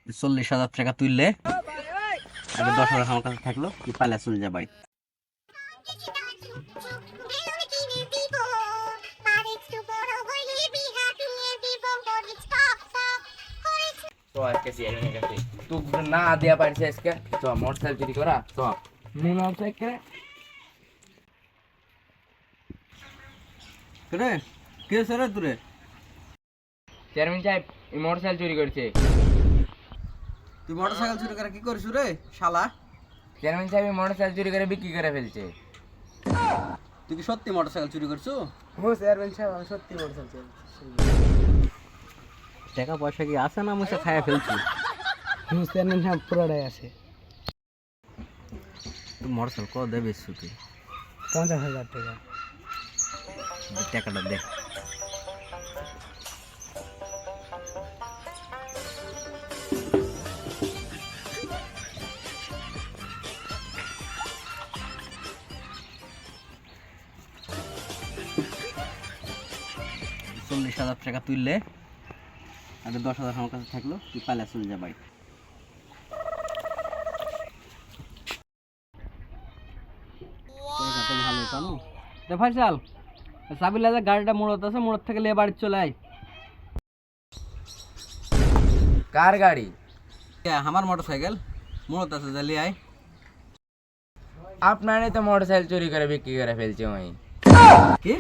40,000 টাকা তুললে আগে 10,000 আমার কাছে থাকলো, তুই পালা চলে যা বাড়ি। তো আজকে চেয়ারম্যানের কাছে তুই না দেয়া পারিস আজকে তো মোটরসাইকেল চুরি করা তো মোটরসাইকেল রে কে সরে তুরে? চেয়ারম্যান সাহেব এই মোটরসাইকেল চুরি করেছে। তুই মোটরসাইকেল চুরি করে কি করিস রে শালা? চেয়ারম্যান সাহেব এই মোটরসাইকেল চুরি করে বিক্রি করে ফেলছে। তুই কি সত্যি মোটরসাইকেল চুরি করছো? ও চেয়ারম্যান সাহেব আমি সত্যি মোটরসাইকেল টাকা পয়সা কি আছে না মুছে খায়া ফেলছি? চেয়ারম্যান সাহেব পুরোটাই আছে। তুই মোটরসাইকেল কত দেবে তুই? 50,000 টাকা। টাকাটা দে। $40,000 তুললে আগে 10,000 আমার কাছে থাকলো, তুই পালা চলে যা বাড়ি। ভালো জানো ফাইসাল, সাবিলা গাড়িটা মোড়ত আছে, মোড় থেকে লিয়ে বাড়ি চলে আয়। কার গাড়ি? আমার মোটরসাইকেল মোড়ত আছে, জ্বালিয়ে আয়। আপনারই তো মোটরসাইকেল চুরি করে বিক্রি করে ফেলছে ওই। কি